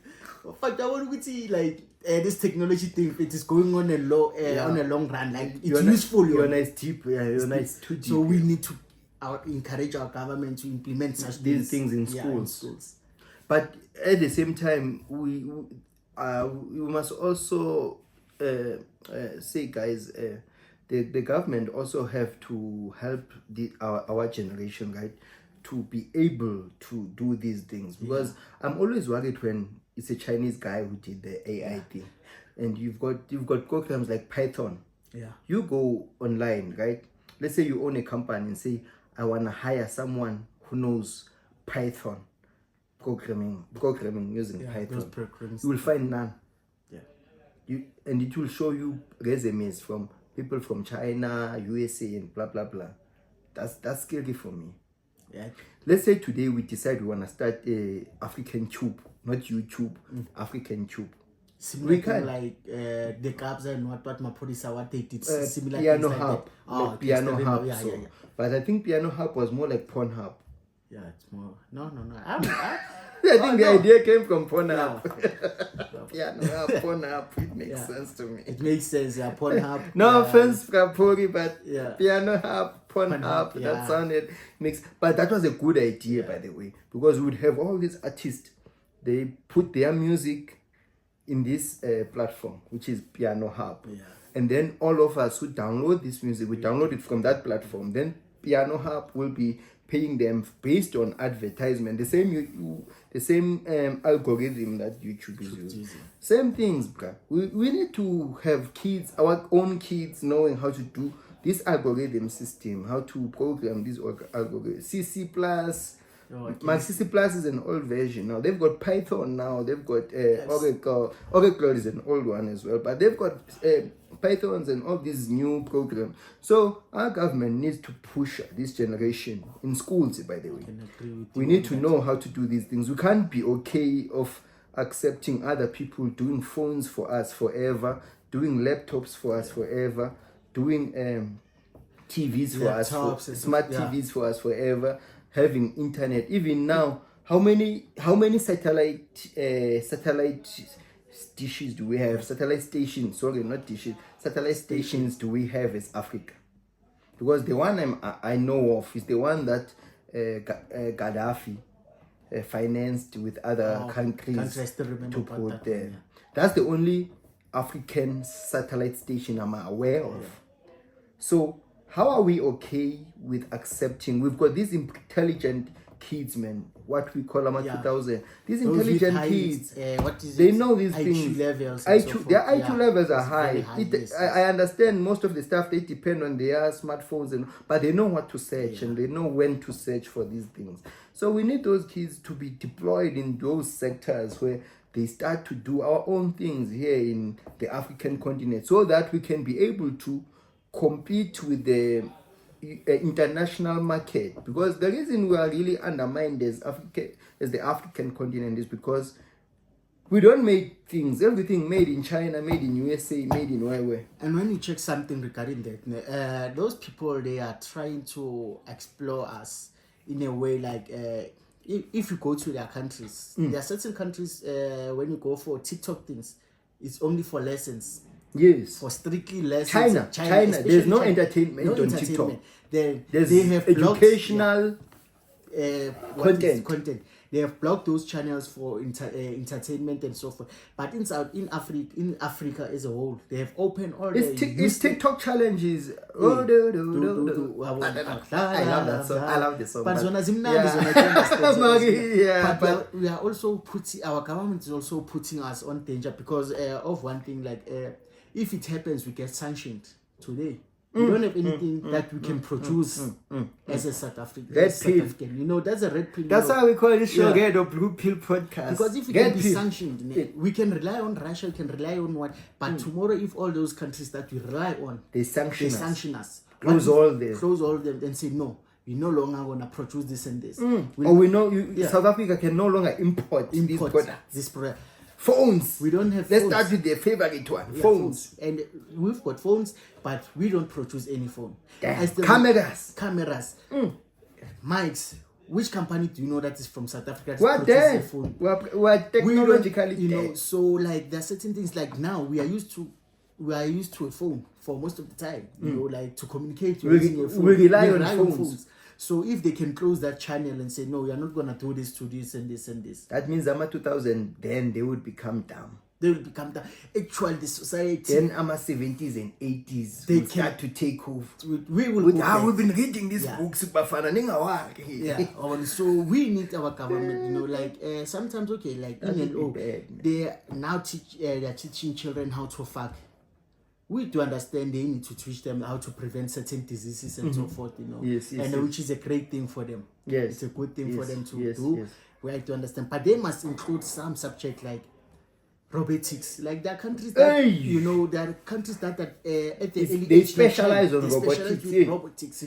But I want to see like this technology thing. It is going on on a long run. Like it's useful. You're nice deep. Yeah, you're nice too deep. So we need to encourage our government to implement such these things in schools. But at the same time, we must also say, guys, the government also have to help our generation, right, to be able to do these things. Because I'm always worried when it's a Chinese guy who did the AI thing, and you've got programs like Python. Yeah. You go online, right? Let's say you own a company and say, I wanna hire someone who knows Python programming using Python. You will find none. Yeah. And it will show you resumes from people from China, USA, and blah blah blah. That's scary for me. Yeah. Let's say today we decide we wanna start a African tube. Not YouTube, African tube. Similar we can like the Cabs and what Mapolisa, what they did similar Piano things Hub, like that. Oh, Piano Hub. Yeah. But I think Piano Hub was more like Pornhub. Yeah, it's more. No. I think the idea came from Pornhub. No. Piano Hub, Pornhub. It makes sense to me. It makes sense. Yeah, Pornhub. No offense, Frapori, but yeah. Piano Hub, Pornhub. That sounded mixed. But that was a good idea, by the way, because we would have all these artists. They put their music in this platform, which is Piano Hub. Yeah. And then all of us who download this music, we download it from that platform. Then Piano Hub will be paying them based on advertisement. The same algorithm that YouTube is using. Same things, bruh. We need to have kids, our own kids, knowing how to do this algorithm system, how to program this algorithm. CC+, C++ is an old version now. They've got Python now. They've got Oracle. Oracle is an old one as well. But they've got Pythons and all these new programs. So our government needs to push this generation in schools, by the way. We need to know how to do these things. We can't be okay of accepting other people doing phones for us forever, doing laptops for us forever, doing TVs for us, smart TVs for us forever, having internet. Even now, how many satellite dishes do we have? Satellite stations, sorry, not dishes. Satellite stations do we have as Africa? Because the one I know of is the one that Gaddafi financed with other countries to put there. Yeah. That's the only African satellite station I'm aware of. Yeah. So how are we okay with accepting? We've got these intelligent kids, man. What we call them 2000. These Those with intelligent high, kids, what is they it? know these IQ things. levels and so forth. Their IQ Yeah. levels are It's high. very high, yes, I understand most of the stuff they depend on their smartphones, but they know what to search and they know when to search for these things. So we need those kids to be deployed in those sectors where they start to do our own things here in the African continent, so that we can be able to compete with the international market. Because the reason we are really undermined as the African continent is because we don't make things. Everything made in China, made in USA, made in where. And when you check something regarding that, those people, they are trying to explore us in a way like if you go to their countries, there are certain countries when you go for TikTok things, it's only for lessons. Yes. For strictly lessons. China. There's no entertainment on TikTok. There's they have educational content. They have blocked those channels for entertainment and so forth. But in Africa as a whole, they have opened all it's TikTok challenges. I love that song. I love the song. But we are also putting, our government is also putting us on danger because of one thing, like if it happens, we get sanctioned today. We don't have anything that we can produce as a South African. You know, that's a red pill. That's how we call this show, Red or Blue Pill Podcast. Because if we can be sanctioned, we can rely on Russia, we can rely on what. But tomorrow, if all those countries that we rely on, they sanction us. Close all of them and say, no, we're no longer going to produce this and this. Or we know South Africa can no longer import these products. This product. Phones. We don't have Let's phones. start with their favorite one. Phones. And we've got phones, but we don't produce any phone. Cameras. Mics. Which company do you know that is from South Africa? What then? We're technologically you know, so like there are certain things like now we are used to a phone for most of the time. You know, like to communicate using a phone. We rely on phones. So if they can close that channel and say, no, we are not going to do this to this and this and this. That means AMA 2000, then they would become dumb. They will become dumb. Actually, the society... Then AMA 70s and 80s they will start to take over. We will we've been reading these books. So we need our government, you know, like sometimes, okay, like they now they're teaching children how to fuck. We do understand they need to teach them how to prevent certain diseases and so forth, you know. Yes, which is a great thing for them. Yes. It's a good thing for them to do. Yes. We have to understand. But they must include some subject like robotics. Like there are countries that, you know, there are countries that at the early they specialize on robotics, you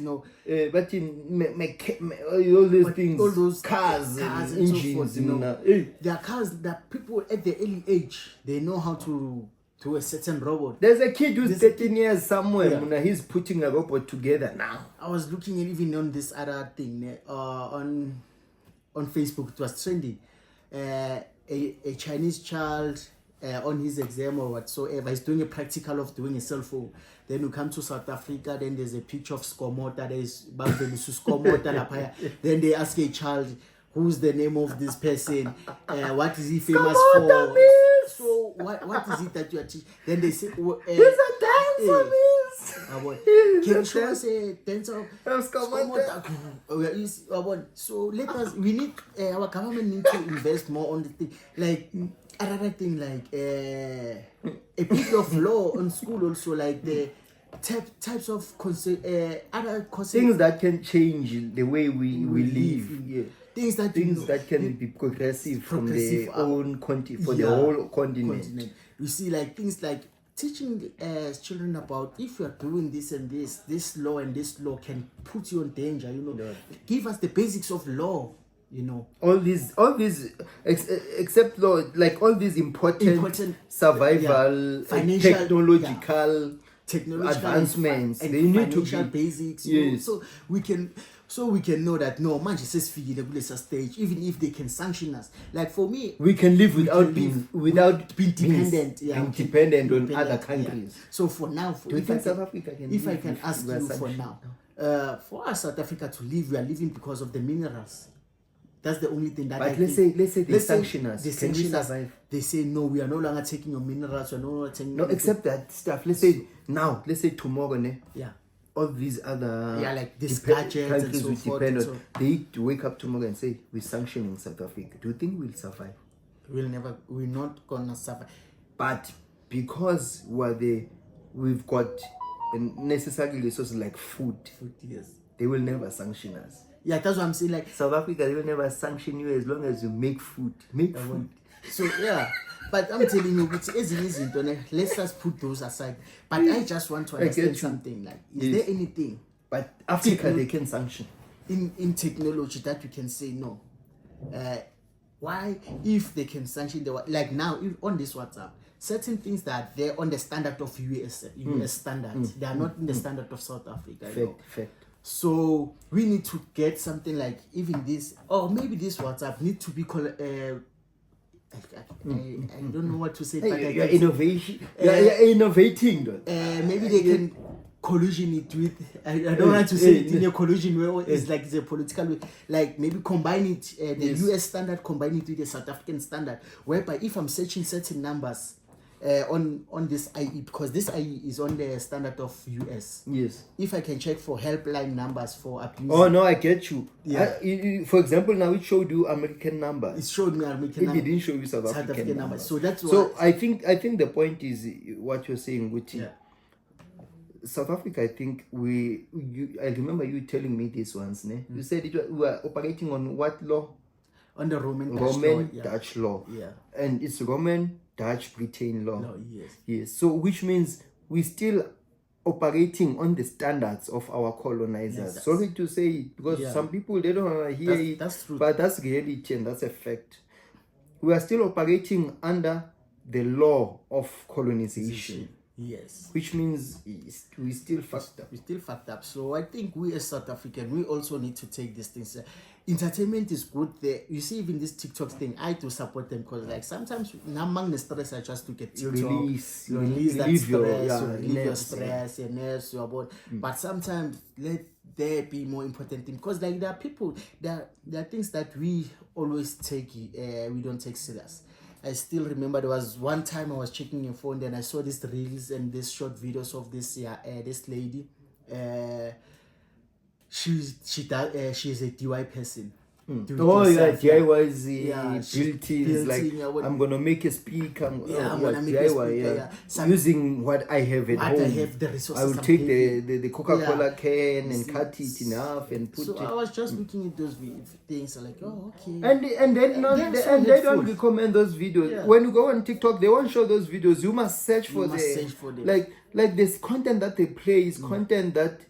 know. But in all these things, all those cars and engines, so forth, you know. There are cars that people at the early age, they know how to a certain robot. There's a kid who's 13 years somewhere. He's putting a robot together now. I was looking at even on this other thing on Facebook. It was trending. A Chinese child on his exam or whatsoever is doing a practical of doing a cell phone. Then you come to South Africa. Then there's a picture of Skomota. There is Skomota. Then they ask a child, who's the name of this person? What is he famous for? So what is it that you are teaching? Then they say, he's a dancer, miss. Can you show us a dancer? So we need, our government needs to invest more on the thing. Like, another thing, like a bit of law on school also, like the types of other things that can change the way we live. Yeah. Things that can be progressive from their own for the whole continent. You see, like things like teaching children about if you are doing this and this law and this law can put you in danger. You know, give us the basics of law. You know, all these except law, like all these important survival, financial, technological advancements. They need to be basics. You know? So we can know that no man just says the stage, even if they can sanction us. Like for me, we can live without being dependent on other countries. Yeah. So for now, if I can ask you for now, for us South Africa to live, we are living because of the minerals. That's the only thing that. But let's say they sanction us. Can we survive? They say no, we are no longer taking your minerals. We are no longer taking. No, except that stuff. Let's say tomorrow, yeah. all these other like these gadgets and countries so we forth depend and on, so. they wake up tomorrow and say we're sanctioning South Africa. Do you think we'll survive? We're not gonna suffer. But because we've got necessary resources like food, Yes. they will never sanction us. Yeah, that's what I'm saying. Like South Africa, they will never sanction you as long as you make food. Make food. So yeah, but I'm telling you, it's easy. Let's just put those aside. But I just want to understand something. Like, is there anything? But Africa, they can sanction in technology that you can say no. Why, if they can sanction like now, if on this WhatsApp, certain things that are there on the standard of US standard, they are not in the standard of South Africa. Fact. So we need to get something like even this, or maybe this WhatsApp need to be called. I don't know what to say. But you're innovation. You're innovating. Maybe they can collusion it with. I don't want to say it in a collusion way. It's like it's a political way. Like maybe combine it the US standard, combine it with the South African standard. Whereby if I'm searching certain numbers on this IE, because this IE is on the standard of US. Yes. If I can check for helpline numbers for abuse. Oh no, I get you. Yeah. For example, now it showed you American numbers. It showed me American numbers. It didn't show you South African numbers. So that's what. So I think the point is what you're saying, Guti. Yeah. South Africa, I think I remember you telling me this once, ne? You said we were operating on what law? On the Roman Dutch law. Yeah. And it's Roman Dutch Britain law. No, yes. Yes. So which means we still operating on the standards of our colonizers. Yes, sorry to say it, because some people they don't want to hear it. That's true. But that's reality and that's a fact. We are still operating under the law of colonization. Yes. Which means we still fucked up. We still fucked up. So I think we as South African, we also need to take these things. Entertainment is good there. You see, even this TikTok thing, I do support them because like sometimes among the stress I just look at TikTok. Release that stress, relieve your nerves, stress, your nerves, your body. But sometimes let there be more important thing, because like there are people, there are things that we always take we don't take serious. I still remember there was one time I was checking your phone and I saw these reels and these short videos of this this lady. She's a DIY person. DIY is built-in. Like I'm gonna make a speaker. I'm gonna make DIY. Using what I have at home. I have the resources. I will take the Coca-Cola can and cut it in half and put it. So I was just looking at those things like, oh, okay. And they don't recommend those videos. Yeah. When you go on TikTok, they won't show those videos. You must search for them. Like this content that they play is content that.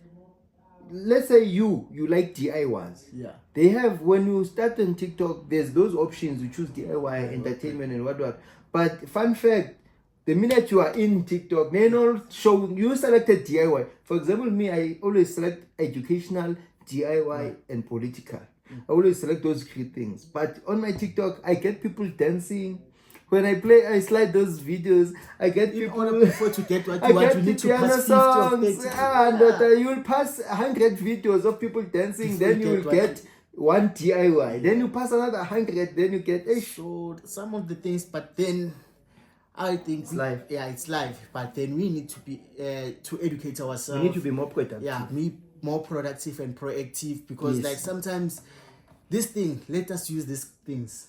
Let's say you like DIYs. Yeah. They have, when you start on TikTok, there's those options. You choose DIY, entertainment, and whatnot. But fun fact, the minute you are in TikTok, they don't show you selected DIY. For example, me, I always select educational, DIY, and political. I always select those three things. But on my TikTok, I get people dancing. When I slide those videos, I get people. Before to get what you want, you need to pass 50 or 30. You will pass 100 videos of people dancing, then you will get one DIY. Then you pass another 100, then you get a show. Some of the things, but then I think it's life. Yeah, it's life. But then we need to be to educate ourselves. We need to be more productive. Yeah, be more productive and proactive, because like sometimes this thing, let us use these things.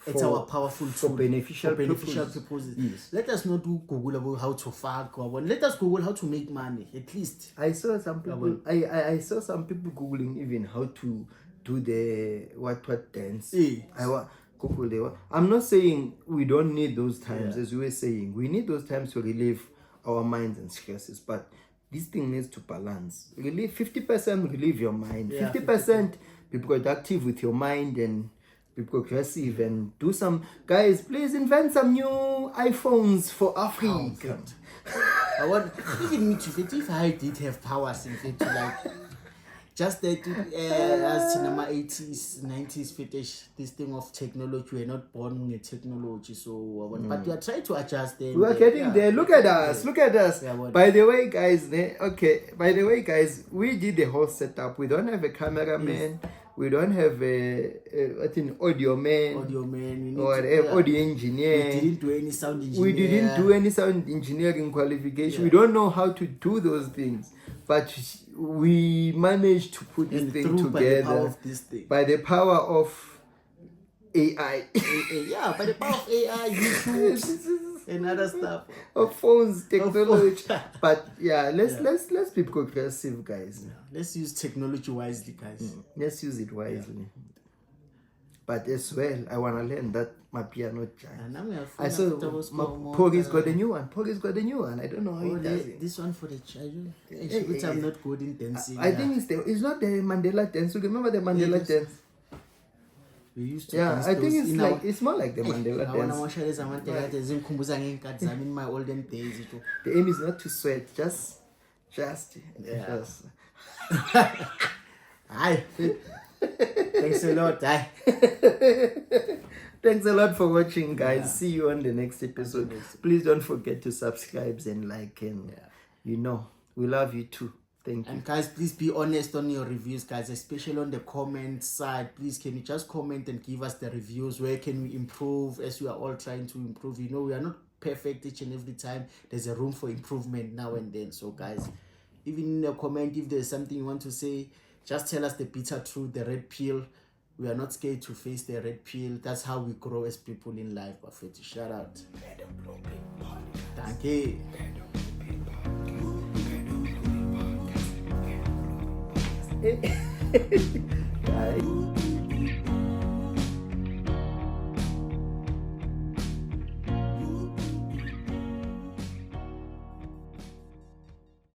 It's our powerful tool for beneficial purposes. Yes. Let us not do Google about how to fuck or what. Let us Google how to make money. At least I saw some people. I saw some people googling even how to do the what dance. Yes. Google. I'm not saying we don't need those times, as we were saying. We need those times to relieve our minds and stresses, but this thing needs to balance. 50% relieve your mind. 50% be productive with your mind and be progressive and do some. Guys, please invent some new iPhones for Africa. I want even me to if I did have powers in it to like just that as cinema 80s 90s fetish, this thing of technology, we're not born with technology, so but we are trying to adjust them. We are getting there. Look at us. By the way, guys, we did the whole setup. We don't have a cameraman. We don't have an audio man or an audio engineer. We didn't do any sound engineering. We didn't do any sound engineering qualification. We don't know how to do those things. but we managed to put this And thing through by the power together of this thing. by the power of AI. Yeah, by the power of AI, YouTube, and other stuff. Of phones, technology. phones. But yeah, let's be progressive, guys. Let's use technology wisely, guys. Let's use it wisely. But as well, I wanna learn that my piano jack. I saw Poggy's got a new one. Poggy's got a new one. I don't know how he does it. This one for the child. Which I'm not good in dancing. I think it's not the Mandela dance. You remember the Mandela dance? We used to Yeah, dance I think those it's more like the Mandela dance. In my olden days. The aim is not to sweat, just. Hi. Thanks a lot. Hi. Thanks a lot for watching, guys. See you on the next episode. Please don't forget to subscribe and like, and we love you too. Thank you. And guys, please be honest on your reviews, guys, especially on the comment side. Please, can you just comment and give us the reviews? Where can we improve, as we are all trying to improve? We are not perfect each and every time. There's a room for improvement now and then. So guys, even in a comment, if there's something you want to say, just tell us the bitter truth, the red pill. We are not scared to face the red pill. That's how we grow as people in life. Bafethi, shout out. Thank you. Bye.